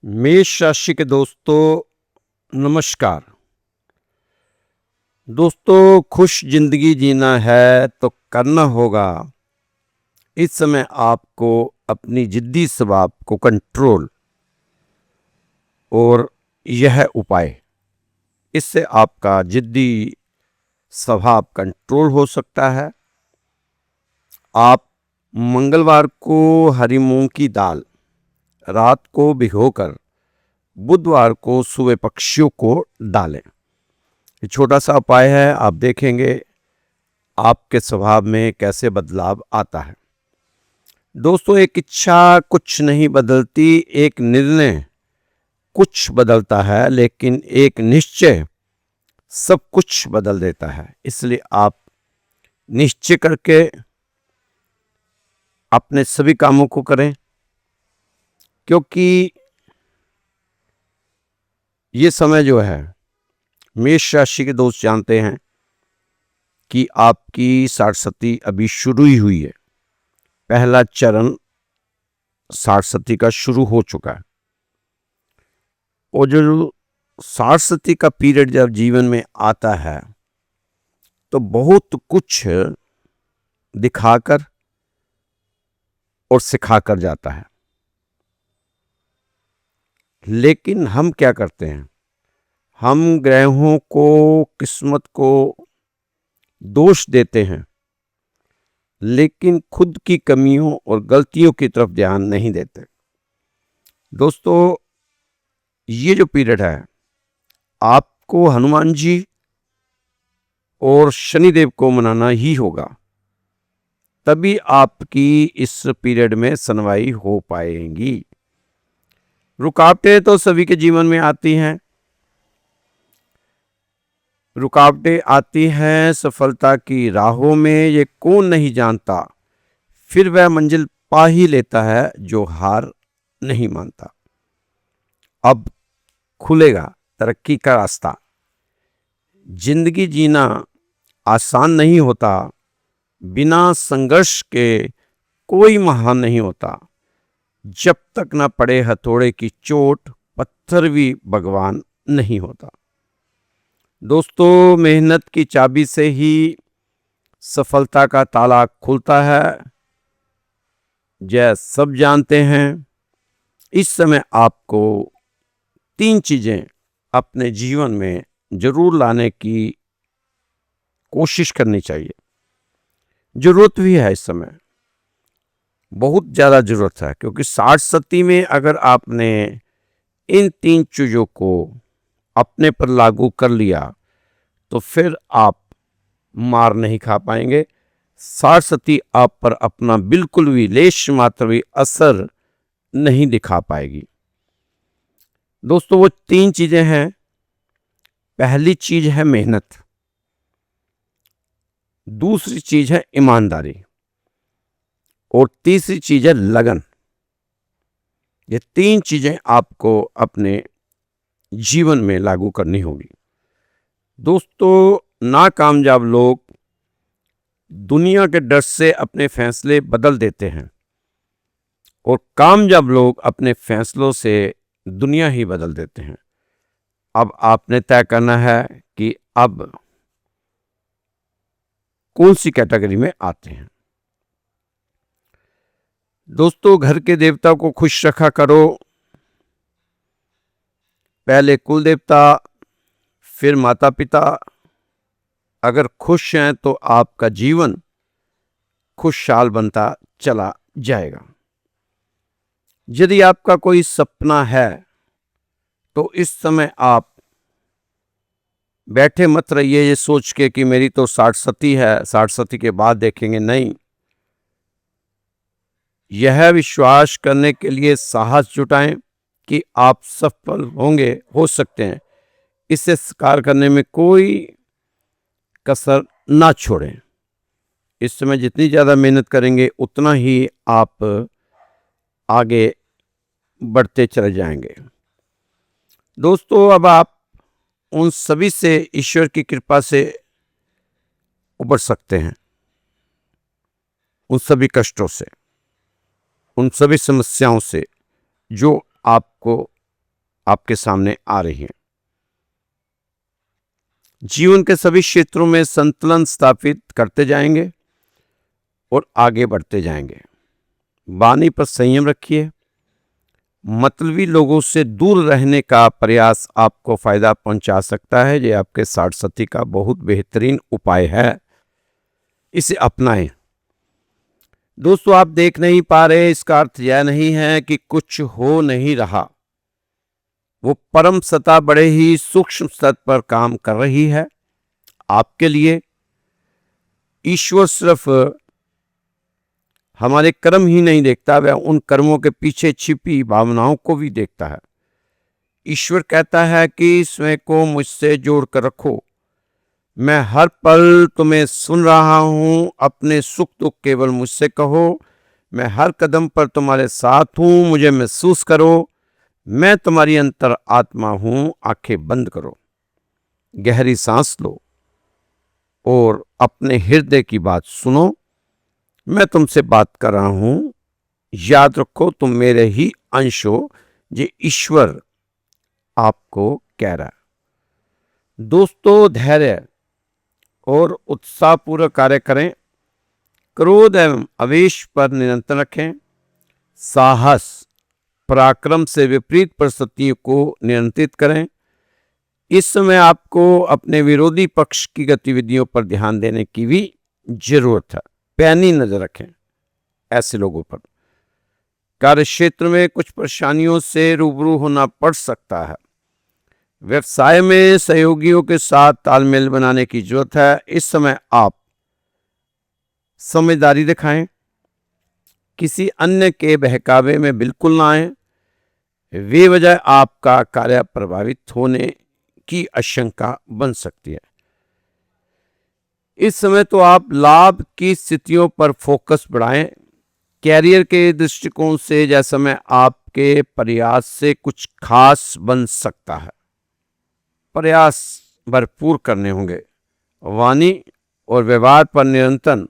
मेष राशि के दोस्तों, नमस्कार। दोस्तों, खुश जिंदगी जीना है तो करना होगा इस समय आपको अपनी जिद्दी स्वभाव को कंट्रोल। और यह उपाय, इससे आपका जिद्दी स्वभाव कंट्रोल हो सकता है। आप मंगलवार को हरी मूंग की दाल रात को भिगोकर बुधवार को सुबह पक्षियों को डालें। ये छोटा सा उपाय है, आप देखेंगे आपके स्वभाव में कैसे बदलाव आता है। दोस्तों, एक इच्छा कुछ नहीं बदलती, एक निर्णय कुछ बदलता है, लेकिन एक निश्चय सब कुछ बदल देता है। इसलिए आप निश्चय करके अपने सभी कामों को करें, क्योंकि ये समय जो है, मेष राशि के दोस्त जानते हैं कि आपकी साढ़सती अभी शुरू ही हुई है। पहला चरण साढ़सती का शुरू हो चुका है। और जो साढ़सती का पीरियड जब जीवन में आता है तो बहुत कुछ दिखाकर और सिखाकर जाता है। लेकिन हम क्या करते हैं, हम ग्रहों को, किस्मत को दोष देते हैं, लेकिन खुद की कमियों और गलतियों की तरफ ध्यान नहीं देते। दोस्तों, ये जो पीरियड है, आपको हनुमान जी और शनिदेव को मनाना ही होगा, तभी आपकी इस पीरियड में सुनवाई हो पाएगी। रुकावटें तो सभी के जीवन में आती हैं। रुकावटें आती हैं सफलता की राहों में, ये कौन नहीं जानता। फिर वह मंजिल पा ही लेता है जो हार नहीं मानता। अब खुलेगा तरक्की का रास्ता। जिंदगी जीना आसान नहीं होता, बिना संघर्ष के कोई महान नहीं होता। जब तक न पड़े हथौड़े की चोट, पत्थर भी भगवान नहीं होता। दोस्तों, मेहनत की चाबी से ही सफलता का ताला खुलता है, यह सब जानते हैं। इस समय आपको 3 चीजें अपने जीवन में जरूर लाने की कोशिश करनी चाहिए। जरूरत भी है, इस समय बहुत ज्यादा जरूरत है, क्योंकि साढ़सती में अगर आपने इन 3 चीजों को अपने पर लागू कर लिया तो फिर आप मार नहीं खा पाएंगे। साढ़सती आप पर अपना बिल्कुल भी लेश मात्र भी असर नहीं दिखा पाएगी। दोस्तों, वो 3 चीजें हैं। पहली चीज है मेहनत, दूसरी चीज है ईमानदारी, और तीसरी चीज है लगन। ये 3 चीजें आपको अपने जीवन में लागू करनी होगी। दोस्तों, नाकामयाब लोग दुनिया के डर से अपने फैसले बदल देते हैं, और कामयाब लोग अपने फैसलों से दुनिया ही बदल देते हैं। अब आपने तय करना है कि अब कौन सी कैटेगरी में आते हैं। दोस्तों, घर के देवता को खुश रखा करो। पहले कुल देवता, फिर माता पिता। अगर खुश हैं तो आपका जीवन खुशहाल बनता चला जाएगा। यदि आपका कोई सपना है तो इस समय आप बैठे मत रहिए ये सोच के कि मेरी तो साढ़सती है, साढ़सती के बाद देखेंगे। नहीं, यह विश्वास करने के लिए साहस जुटाएं कि आप सफल होंगे, हो सकते हैं। इसे साकार करने में कोई कसर ना छोड़ें। इस समय जितनी ज़्यादा मेहनत करेंगे उतना ही आप आगे बढ़ते चले जाएंगे। दोस्तों, अब आप उन सभी से, ईश्वर की कृपा से उबर सकते हैं, उन सभी कष्टों से, उन सभी समस्याओं से जो आपको आपके सामने आ रही हैं। जीवन के सभी क्षेत्रों में संतुलन स्थापित करते जाएंगे और आगे बढ़ते जाएंगे। वाणी पर संयम रखिए। मतलबी लोगों से दूर रहने का प्रयास आपको फायदा पहुंचा सकता है। ये आपके साठ सती का बहुत बेहतरीन उपाय है, इसे अपनाएं। दोस्तों, आप देख नहीं पा रहे, इसका अर्थ यह नहीं है कि कुछ हो नहीं रहा। वो परम सत्ता बड़े ही सूक्ष्म स्तर पर काम कर रही है आपके लिए। ईश्वर सिर्फ हमारे कर्म ही नहीं देखता, वह उन कर्मों के पीछे छिपी भावनाओं को भी देखता है। ईश्वर कहता है कि स्वयं को मुझसे जोड़कर रखो। मैं हर पल तुम्हें सुन रहा हूं, अपने सुख दुख केवल मुझसे कहो। मैं हर कदम पर तुम्हारे साथ हूं, मुझे महसूस करो। मैं तुम्हारी अंतर आत्मा हूं। आंखें बंद करो, गहरी सांस लो और अपने हृदय की बात सुनो। मैं तुमसे बात कर रहा हूं। याद रखो, तुम मेरे ही अंश हो। ये ईश्वर आपको कह रहा है। दोस्तों, धैर्य और उत्साहपूर्वक कार्य करें। क्रोध एवं आवेश पर नियंत्रण रखें। साहस, पराक्रम से विपरीत परिस्थितियों को नियंत्रित करें। इस समय आपको अपने विरोधी पक्ष की गतिविधियों पर ध्यान देने की भी जरूरत है। पैनी नजर रखें ऐसे लोगों पर। कार्य क्षेत्र में कुछ परेशानियों से रूबरू होना पड़ सकता है। व्यवसाय में सहयोगियों के साथ तालमेल बनाने की जरूरत है। इस समय आप समझदारी दिखाएं, किसी अन्य के बहकावे में बिल्कुल ना आए। वे वजह आपका कार्य प्रभावित होने की आशंका बन सकती है। इस समय तो आप लाभ की स्थितियों पर फोकस बढ़ाएं। कैरियर के दृष्टिकोण से यह समय आपके प्रयास से कुछ खास बन सकता है। प्रयास भरपूर करने होंगे। वाणी और व्यवहार पर नियंत्रण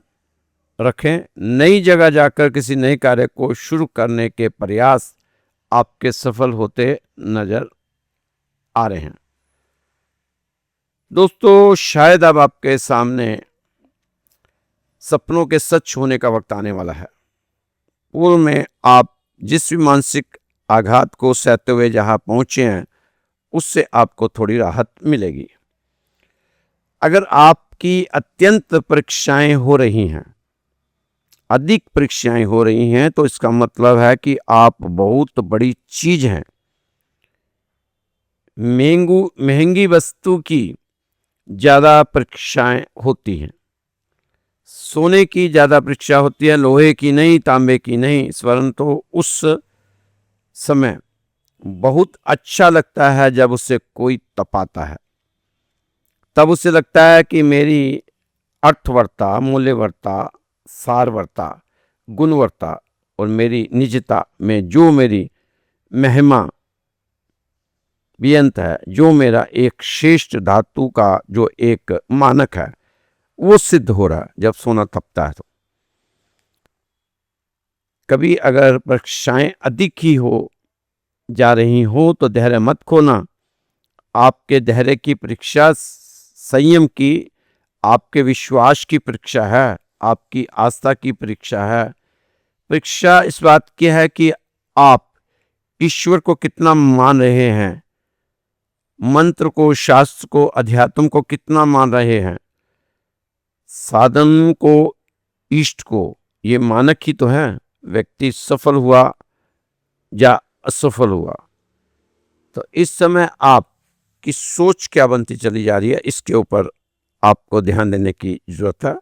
रखें। नई जगह जाकर किसी नए कार्य को शुरू करने के प्रयास आपके सफल होते नजर आ रहे हैं। दोस्तों, शायद अब आपके सामने सपनों के सच होने का वक्त आने वाला है। पूर्व में आप जिस भी मानसिक आघात को सहते हुए जहां पहुंचे हैं, उससे आपको थोड़ी राहत मिलेगी। अगर आपकी अत्यंत परीक्षाएं हो रही हैं, अधिक परीक्षाएं हो रही हैं, तो इसका मतलब है कि आप बहुत बड़ी चीज हैं। महंगी वस्तु की ज्यादा परीक्षाएं होती हैं। सोने की ज्यादा परीक्षा होती है, लोहे की नहीं, तांबे की नहीं। स्वर्ण तो उस समय बहुत अच्छा लगता है जब उसे कोई तपाता है। तब उसे लगता है कि मेरी अर्थवरता, मूल्यवरता, सारवरता, गुणवरता और मेरी निजता में जो मेरी महिमा बेअंत है, जो मेरा एक श्रेष्ठ धातु का जो एक मानक है, वो सिद्ध हो रहा है जब सोना तपता है। तो कभी अगर परीक्षाएं अधिक ही हो जा रही हो तो धैर्य मत खोना। आपके धैर्य की परीक्षा संयम की, आपके विश्वास की परीक्षा है, आपकी आस्था की परीक्षा है। परीक्षा इस बात की है कि आप ईश्वर को कितना मान रहे हैं, मंत्र को, शास्त्र को, अध्यात्म को कितना मान रहे हैं, साधन को, इष्ट को। ये मानक ही तो है। व्यक्ति सफल हुआ या असफल हुआ, तो इस समय आपकी सोच क्या बनती चली जा रही है, इसके ऊपर आपको ध्यान देने की जरूरत है।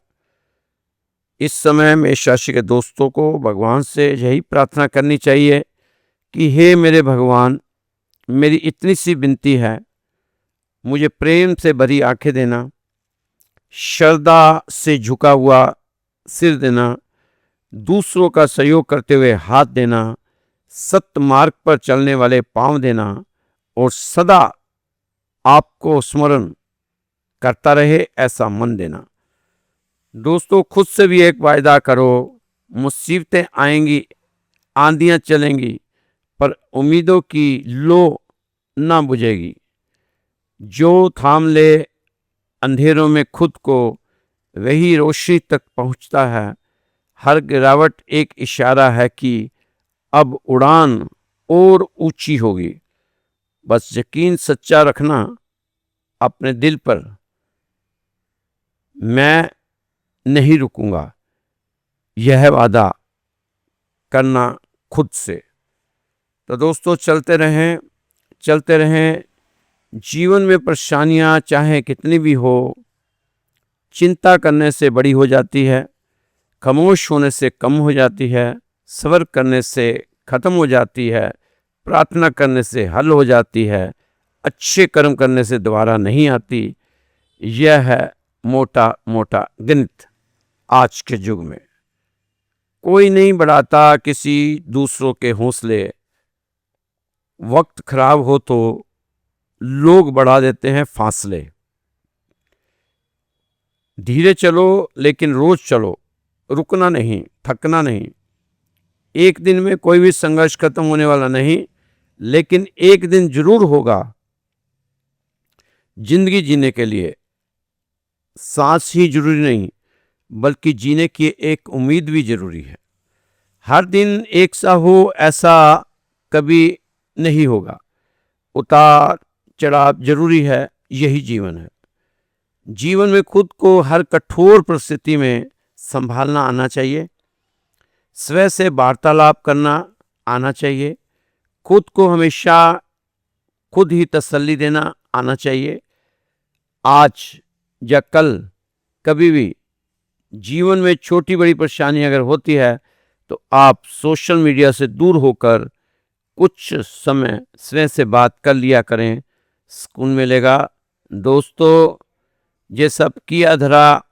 इस समय मेष राशि के दोस्तों को भगवान से यही प्रार्थना करनी चाहिए कि हे मेरे भगवान, मेरी इतनी सी विनती है, मुझे प्रेम से भरी आंखें देना, श्रद्धा से झुका हुआ सिर देना, दूसरों का सहयोग करते हुए हाथ देना, सत्य मार्ग पर चलने वाले पांव देना और सदा आपको स्मरण करता रहे ऐसा मन देना। दोस्तों, खुद से भी एक वायदा करो। मुसीबतें आएंगी, आंधियां चलेंगी, पर उम्मीदों की लो ना बुझेगी। जो थाम ले अंधेरों में खुद को, वही रोशनी तक पहुंचता है। हर गिरावट एक इशारा है कि अब उड़ान और ऊंची होगी। बस यकीन सच्चा रखना अपने दिल पर, मैं नहीं रुकूंगा, यह वादा करना खुद से। तो दोस्तों, चलते रहें। जीवन में परेशानियां चाहे कितनी भी हो, चिंता करने से बड़ी हो जाती है, खामोश होने से कम हो जाती है, सब्र करने से खत्म हो जाती है, प्रार्थना करने से हल हो जाती है, अच्छे कर्म करने से दोबारा नहीं आती। यह है मोटा मोटा गणित आज के युग में। कोई नहीं बढ़ाता किसी दूसरों के हौसले। वक्त खराब हो तो लोग बढ़ा देते हैं फासले। धीरे चलो लेकिन रोज चलो, रुकना नहीं, थकना नहीं। एक दिन में कोई भी संघर्ष खत्म होने वाला नहीं, लेकिन एक दिन जरूर होगा। जिंदगी जीने के लिए सांस ही जरूरी नहीं, बल्कि जीने की एक उम्मीद भी जरूरी है। हर दिन एक सा हो ऐसा कभी नहीं होगा। उतार चढ़ाव जरूरी है, यही जीवन है। जीवन में खुद को हर कठोर परिस्थिति में संभालना आना चाहिए। स्वयं से वार्तालाप करना आना चाहिए। खुद को हमेशा खुद ही तसल्ली देना आना चाहिए। आज या कल कभी भी जीवन में छोटी बड़ी परेशानी अगर होती है तो आप सोशल मीडिया से दूर होकर कुछ समय स्वयं से बात कर लिया करें, सुकून मिलेगा। दोस्तों, ये सब किया धरा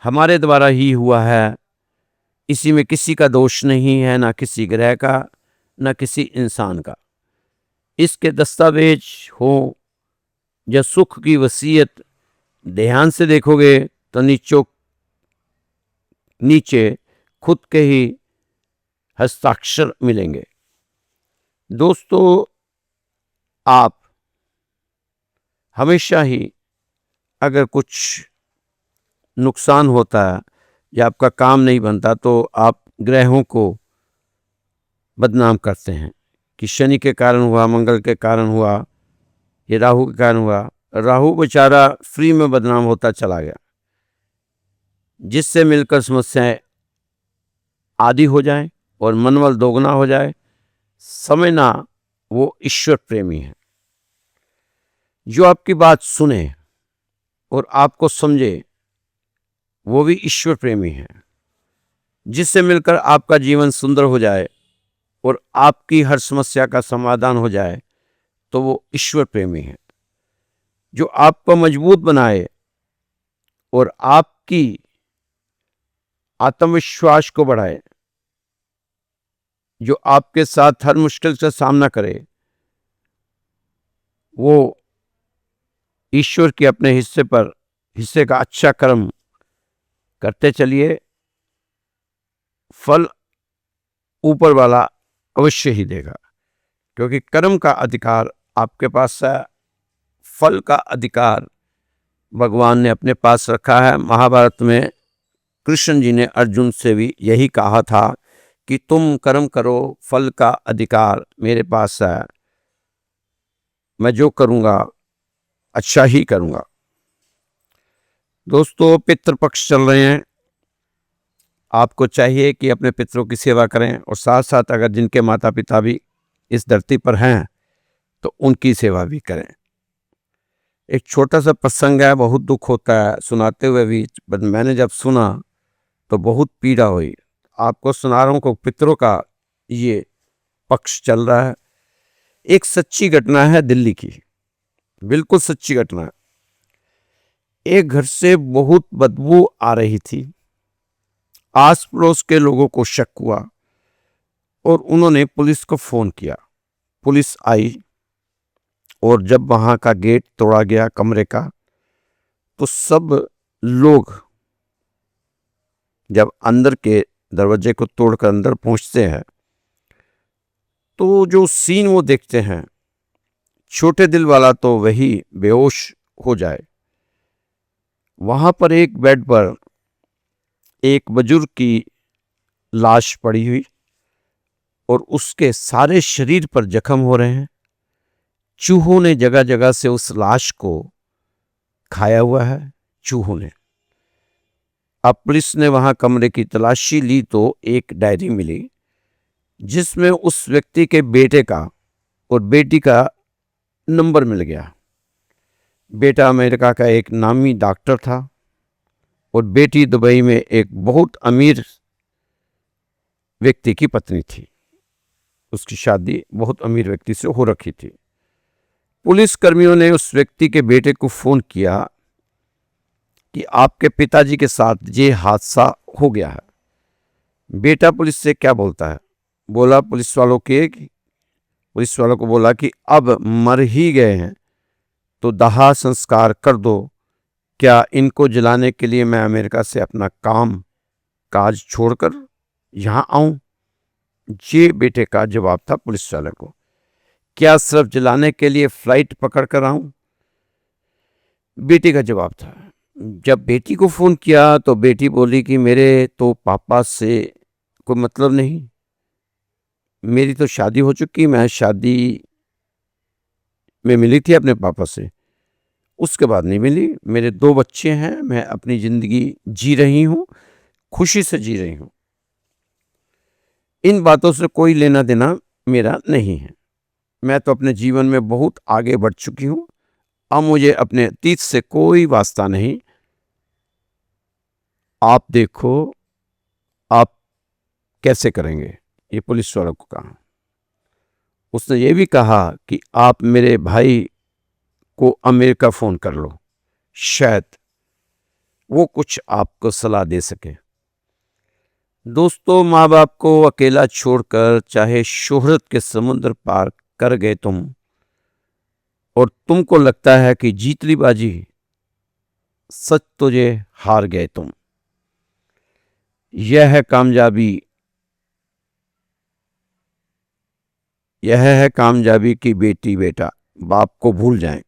हमारे द्वारा ही हुआ है। इसी में किसी का दोष नहीं है, ना किसी ग्रह का, ना किसी इंसान का। इसके दस्तावेज हो या सुख की वसीयत, ध्यान से देखोगे तो नीचे खुद के ही हस्ताक्षर मिलेंगे। दोस्तों, आप हमेशा ही अगर कुछ नुकसान होता है या आपका काम नहीं बनता तो आप ग्रहों को बदनाम करते हैं कि शनि के कारण हुआ, मंगल के कारण हुआ, ये राहु के कारण हुआ। राहु बेचारा फ्री में बदनाम होता चला गया, जिससे मिलकर समस्याएं आदि हो जाएं और मनोबल दोगुना हो जाए। समझना वो ईश्वर प्रेमी है, जो आपकी बात सुने और आपको समझे, वो भी ईश्वर प्रेमी है। जिससे मिलकर आपका जीवन सुंदर हो जाए और आपकी हर समस्या का समाधान हो जाए, तो वो ईश्वर प्रेमी है। जो आपको मजबूत बनाए और आपकी आत्मविश्वास को बढ़ाए, जो आपके साथ हर मुश्किल का सामना करे, वो ईश्वर के अपने हिस्से का अच्छा कर्म करते चलिए। फल ऊपर वाला अवश्य ही देगा, क्योंकि कर्म का अधिकार आपके पास है, फल का अधिकार भगवान ने अपने पास रखा है। महाभारत में कृष्ण जी ने अर्जुन से भी यही कहा था कि तुम कर्म करो, फल का अधिकार मेरे पास है, मैं जो करूँगा अच्छा ही करूँगा। दोस्तों, पितृपक्ष चल रहे हैं। आपको चाहिए कि अपने पितरों की सेवा करें और साथ साथ अगर जिनके माता पिता भी इस धरती पर हैं तो उनकी सेवा भी करें। एक छोटा सा प्रसंग है, बहुत दुख होता है सुनाते हुए भी, मैंने जब सुना तो बहुत पीड़ा हुई। आपको सुना रहा हूँ को पितरों का ये पक्ष चल रहा है। एक सच्ची घटना है दिल्ली की, बिल्कुल सच्ची घटना है। एक घर से बहुत बदबू आ रही थी। आस पड़ोस के लोगों को शक हुआ और उन्होंने पुलिस को फोन किया। पुलिस आई और जब वहां का गेट तोड़ा गया कमरे का, तो सब लोग जब अंदर के दरवाजे को तोड़कर अंदर पहुंचते हैं तो जो सीन वो देखते हैं, छोटे दिल वाला तो वही बेहोश हो जाए। वहां पर एक बेड पर एक बुजुर्ग की लाश पड़ी हुई और उसके सारे शरीर पर जख्म हो रहे हैं। चूहों ने जगह जगह से उस लाश को खाया हुआ है, चूहों ने। अब पुलिस ने वहां कमरे की तलाशी ली तो एक डायरी मिली जिसमें उस व्यक्ति के बेटे का और बेटी का नंबर मिल गया। बेटा अमेरिका का एक नामी डॉक्टर था और बेटी दुबई में एक बहुत अमीर व्यक्ति की पत्नी थी। उसकी शादी बहुत अमीर व्यक्ति से हो रखी थी। पुलिस कर्मियों ने उस व्यक्ति के बेटे को फोन किया कि आपके पिताजी के साथ ये हादसा हो गया है। बेटा पुलिस से क्या बोलता है, बोला पुलिस वालों को बोला कि अब मर ही गए हैं तो दाह संस्कार कर दो। क्या इनको जलाने के लिए मैं अमेरिका से अपना काम काज छोड़कर यहां आऊं? ये बेटे का जवाब था पुलिस वाले को। क्या सिर्फ जलाने के लिए फ्लाइट पकड़ कर आऊं? बेटी का जवाब था। जब बेटी को फोन किया तो बेटी बोली कि मेरे तो पापा से कोई मतलब नहीं, मेरी तो शादी हो चुकी, मैं शादी में मिली थी अपने पापा से, उसके बाद नहीं मिली। मेरे 2 बच्चे हैं, मैं अपनी जिंदगी जी रही हूं, खुशी से जी रही हूं। इन बातों से कोई लेना देना मेरा नहीं है। मैं तो अपने जीवन में बहुत आगे बढ़ चुकी हूं। अब मुझे अपने अतीत से कोई वास्ता नहीं। आप देखो आप कैसे करेंगे, ये पुलिस वालों को कहा। उसने ये भी कहा कि आप मेरे भाई को अमेरिका फोन कर लो, शायद वो कुछ आपको सलाह दे सके। दोस्तों, माँ बाप को अकेला छोड़कर चाहे शोहरत के समुद्र पार कर गए तुम और तुमको लगता है कि जीत ली बाजी, सच तुझे हार गए तुम। यह है कामयाबी की बेटी बेटा बाप को भूल जाए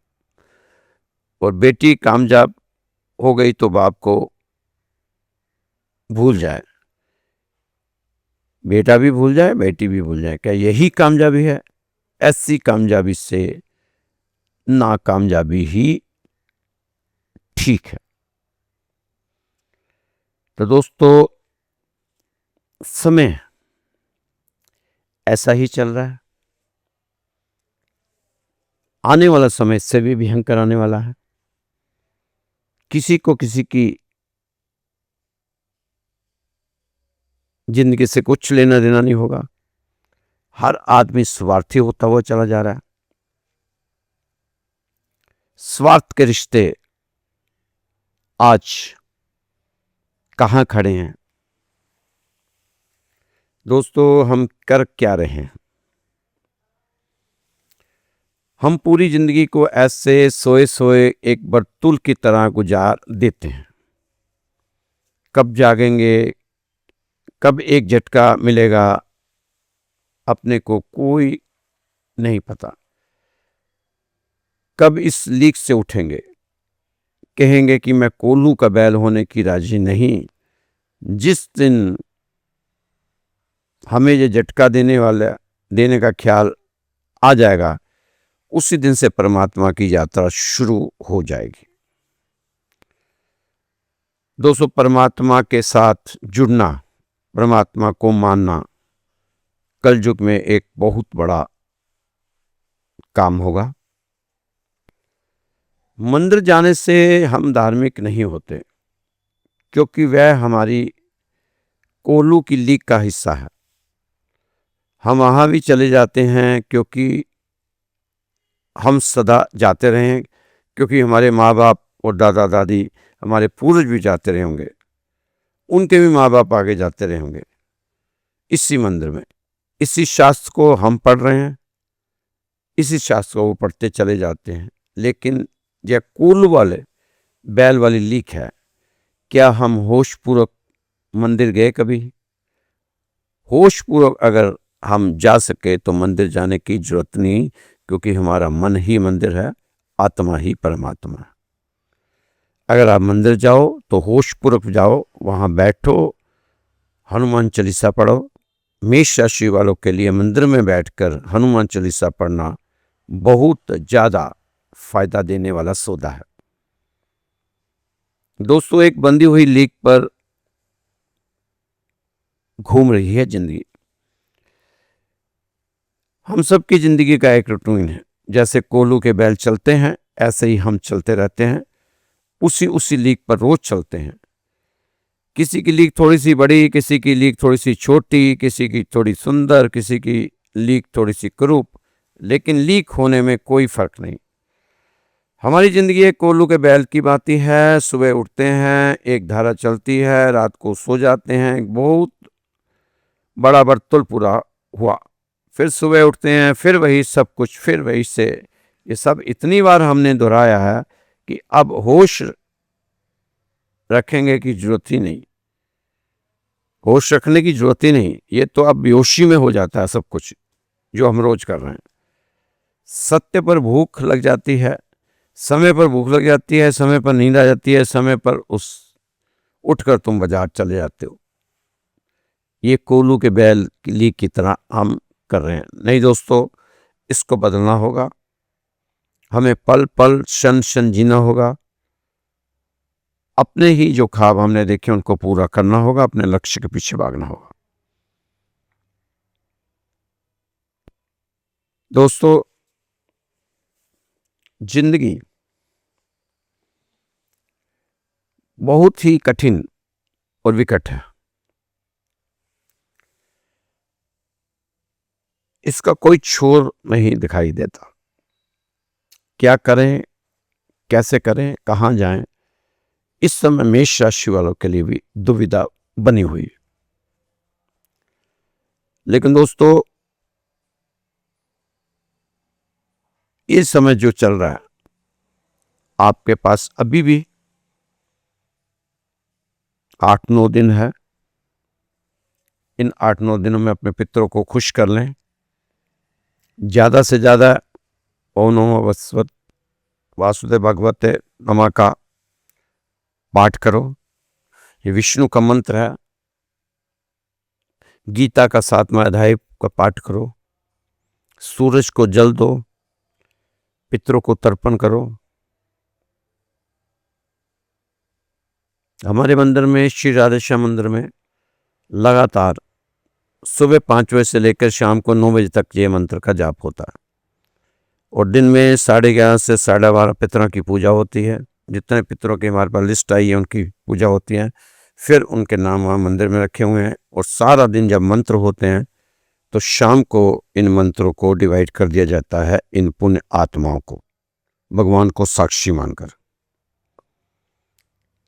और बेटी कामयाब हो गई तो बाप को भूल जाए। बेटा भी भूल जाए, बेटी भी भूल जाए। क्या यही कामयाबी है? ऐसी कामयाबी से नाकामयाबी ही ठीक है। तो दोस्तों, समय ऐसा ही चल रहा है। आने वाला समय इससे भी भयंकर आने वाला है। किसी को किसी की जिंदगी से कुछ लेना देना नहीं होगा। हर आदमी स्वार्थी होता हुआ चला जा रहा है। स्वार्थ के रिश्ते आज कहां खड़े हैं? दोस्तों, हम कर क्या रहे हैं? हम पूरी जिंदगी को ऐसे सोए सोए एक बरतुल की तरह गुजार देते हैं। कब जागेंगे, कब एक झटका मिलेगा, अपने को कोई नहीं पता। कब इस लीक से उठेंगे, कहेंगे कि मैं कोल्हू का बैल होने की राजी नहीं। जिस दिन हमें ये झटका देने का ख्याल आ जाएगा, उसी दिन से परमात्मा की यात्रा शुरू हो जाएगी। दोस्तों, परमात्मा के साथ जुड़ना, परमात्मा को मानना कलयुग में एक बहुत बड़ा काम होगा। मंदिर जाने से हम धार्मिक नहीं होते, क्योंकि वह हमारी कोल्हू की लीक का हिस्सा है। हम वहां भी चले जाते हैं क्योंकि हम सदा जाते रहे हैं, क्योंकि हमारे माँ बाप और दादा दादी, हमारे पूर्वज भी जाते रहे होंगे, उनके भी माँ बाप आगे जाते रहे होंगे इसी मंदिर में। इसी शास्त्र को हम पढ़ रहे हैं, इसी शास्त्र को वो पढ़ते चले जाते हैं। लेकिन यह कोल्हू वाले बैल वाली लीक है। क्या हम होशपूर्वक मंदिर गए कभी? होशपूर्वक अगर हम जा सके तो मंदिर जाने की जरूरत नहीं, क्योंकि हमारा मन ही मंदिर है, आत्मा ही परमात्मा है। अगर आप मंदिर जाओ तो होशपूर्वक जाओ, वहाँ बैठो, हनुमान चालीसा पढ़ो। मेष राशि वालों के लिए मंदिर में बैठकर हनुमान चालीसा पढ़ना बहुत ज़्यादा फायदा देने वाला सौदा है। दोस्तों, एक बंधी हुई लीक पर घूम रही है जिंदगी। हम सबकी जिंदगी का एक रूटीन है। जैसे कोल्हू के बैल चलते हैं, ऐसे ही हम चलते रहते हैं, उसी लीक पर रोज चलते हैं। किसी की लीक थोड़ी सी बड़ी, किसी की लीक थोड़ी सी छोटी, किसी की थोड़ी सुंदर, किसी की लीक थोड़ी सी कुरूप, लेकिन लीक होने में कोई फर्क नहीं। हमारी जिंदगी एक कोल्हू के बैल की भांति है। सुबह उठते हैं, एक धारा चलती है, रात को सो जाते हैं, एक बहुत बड़ा वर्तुल पूरा हुआ, फिर सुबह उठते हैं, फिर वही सब कुछ, फिर वही से। ये सब इतनी बार हमने दोहराया है कि अब होश रखेंगे की जरूरत ही नहीं, होश रखने की जरूरत ही नहीं। ये तो अब बेहोशी में हो जाता है सब कुछ जो हम रोज कर रहे हैं। सत्य पर भूख लग जाती है, समय पर भूख लग जाती है, समय पर नींद आ जाती है, समय पर उठकर तुम बाजार चले जाते हो। ये कोल्हू के बैल की तरह हम कर रहे हैं। नहीं दोस्तों, इसको बदलना होगा। हमें पल पल क्षण क्षण जीना होगा। अपने ही जो ख्वाब हमने देखे उनको पूरा करना होगा, अपने लक्ष्य के पीछे भागना होगा। दोस्तों, जिंदगी बहुत ही कठिन और विकट है। इसका कोई छोर नहीं दिखाई देता। क्या करें, कैसे करें, कहां जाएं, इस समय मेष राशि वालों के लिए भी दुविधा बनी हुई है। लेकिन दोस्तों, इस समय जो चल रहा है, आपके पास अभी भी 8-9 दिन है। इन 8-9 दिनों में अपने पितरों को खुश कर लें। ज्यादा से ज्यादा ओम नमो वासुदेव भगवते नमः का पाठ करो। ये विष्णु का मंत्र है। गीता का 7वां अध्याय का पाठ करो। सूरज को जल दो, पितरों को तर्पण करो। हमारे मंदिर में, श्री राधेश्याम मंदिर में, लगातार सुबह 5 बजे से लेकर शाम को 9 बजे तक ये मंत्र का जाप होता है। और दिन में 11:30 से 12:30 पितरों की पूजा होती है। जितने पितरों की हमारे पास लिस्ट आई है उनकी पूजा होती है। फिर उनके नाम वहाँ मंदिर में रखे हुए हैं। और सारा दिन जब मंत्र होते हैं तो शाम को इन मंत्रों को डिवाइड कर दिया जाता है इन पुण्य आत्माओं को, भगवान को साक्षी मानकर।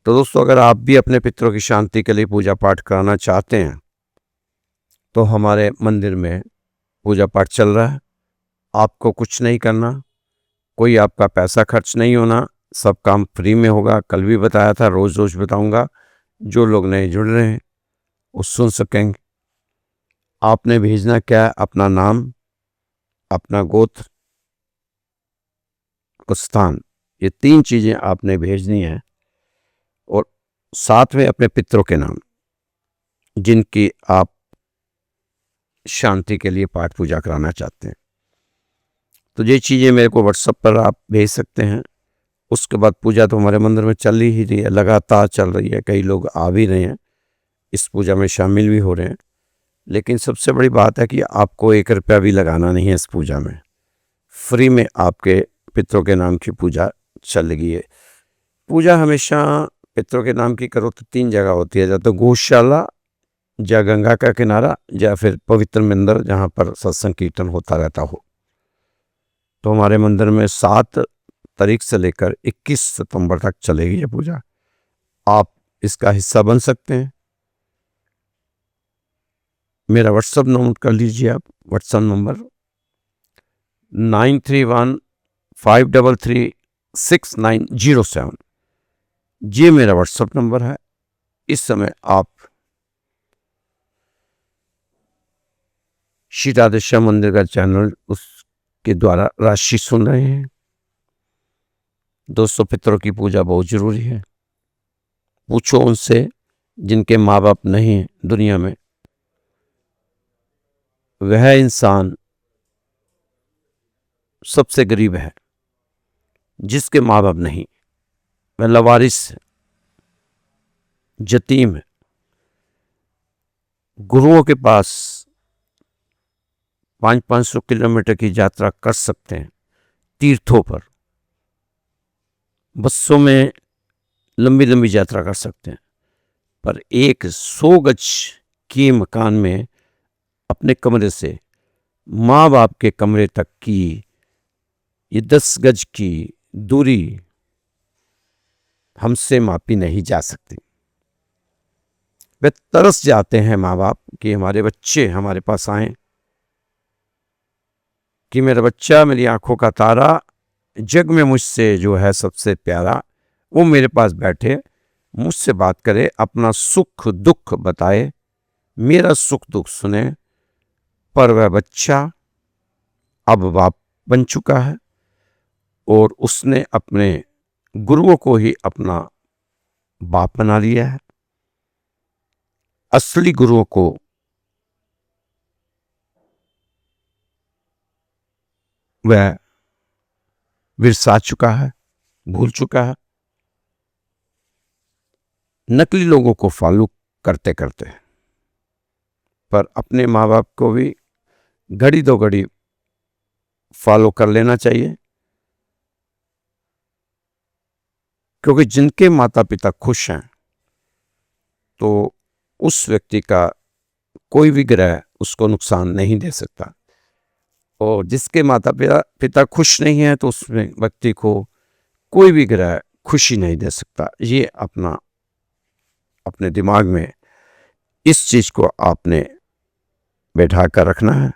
तो दोस्तों, अगर आप भी अपने पितरों की शांति के लिए पूजा पाठ कराना चाहते हैं तो हमारे मंदिर में पूजा पाठ चल रहा है। आपको कुछ नहीं करना, कोई आपका पैसा खर्च नहीं होना, सब काम फ्री में होगा। कल भी बताया था, रोज रोज बताऊंगा। जो लोग नए जुड़ रहे हैं वो सुन सकेंगे। आपने भेजना क्या है? अपना नाम, अपना गोत्र और स्थान, ये 3 चीजें आपने भेजनी है। और साथ में अपने पितरों के नाम जिनकी आप शांति के लिए पाठ पूजा कराना चाहते हैं। तो ये चीजें मेरे को व्हाट्सएप पर आप भेज सकते हैं। उसके बाद पूजा तो हमारे मंदिर में चल ही रही है, लगातार चल रही है। कई लोग आ भी रहे हैं, इस पूजा में शामिल भी हो रहे हैं। लेकिन सबसे बड़ी बात है कि आपको 1 रुपया भी लगाना नहीं है। इस पूजा में फ्री में आपके पितरों के नाम की पूजा चल रही है। पूजा हमेशा पितरों के नाम की करो तो 3 जगह होती है, या तो गौशाला, या गंगा का किनारा, या फिर पवित्र मंदिर जहाँ पर सत्संग कीर्तन होता रहता हो। तो हमारे मंदिर में 7 तारीख से लेकर 21 सितंबर तक चलेगी ये पूजा। आप इसका हिस्सा बन सकते हैं। मेरा व्हाट्सएप नोट कर लीजिए आप। WhatsApp number 9315336907। ये मेरा व्हाट्सएप नंबर है। इस समय आप श्री राधेश्याम मंदिर का चैनल, उस के द्वारा राशि सुन रहे हैं। दोस्तों, पितरों की पूजा बहुत जरूरी है। पूछो उनसे जिनके माँ बाप नहीं हैं दुनिया में। वह इंसान सबसे गरीब है जिसके माँ बाप नहीं, वह लवारिस है, यतीम है। गुरुओं के पास 500-500 किलोमीटर की यात्रा कर सकते हैं तीर्थों पर, बसों में लंबी लंबी यात्रा कर सकते हैं, पर एक 100 गज के मकान में अपने कमरे से माँ बाप के कमरे तक की ये 10 गज की दूरी हमसे मापी नहीं जा सकती। वे तरस जाते हैं माँ बाप कि हमारे बच्चे हमारे पास आए, कि मेरा बच्चा मेरी आंखों का तारा, जग में मुझसे जो है सबसे प्यारा, वो मेरे पास बैठे, मुझसे बात करे, अपना सुख दुख बताए, मेरा सुख दुख सुने। पर वह बच्चा अब बाप बन चुका है और उसने अपने गुरुओं को ही अपना बाप बना लिया है। असली गुरुओं को वह विरसा चुका है, भूल चुका है, नकली लोगों को फॉलो करते करते। पर अपने माँ बाप को भी घड़ी दो घड़ी फॉलो कर लेना चाहिए, क्योंकि जिनके माता पिता खुश हैं तो उस व्यक्ति का कोई भी ग्रह उसको नुकसान नहीं दे सकता, और जिसके माता पिता खुश नहीं है तो उस व्यक्ति को कोई भी ग्रह खुशी नहीं दे सकता। ये अपने दिमाग में इस चीज को आपने बैठा कर रखना है।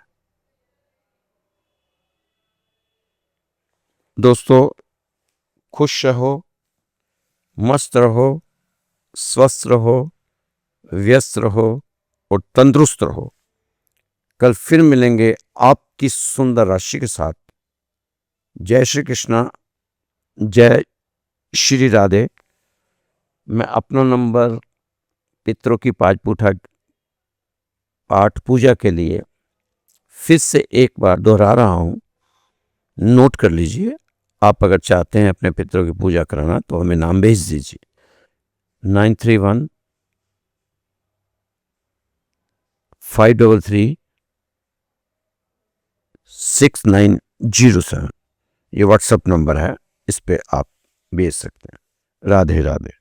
दोस्तों, खुश रहो, मस्त रहो, स्वस्थ रहो, व्यस्त रहो और तंदुरुस्त रहो। कल फिर मिलेंगे आपकी सुंदर राशि के साथ। जय श्री कृष्णा, जय श्री राधे। मैं अपना नंबर पितरों की पाठ पूजा के लिए फिर से एक बार दोहरा रहा हूं, नोट कर लीजिए। आप अगर चाहते हैं अपने पितरों की पूजा कराना तो हमें नाम भेज दीजिए 9315336907। ये व्हाट्सएप नंबर है, इस पे आप भेज सकते हैं। राधे राधे।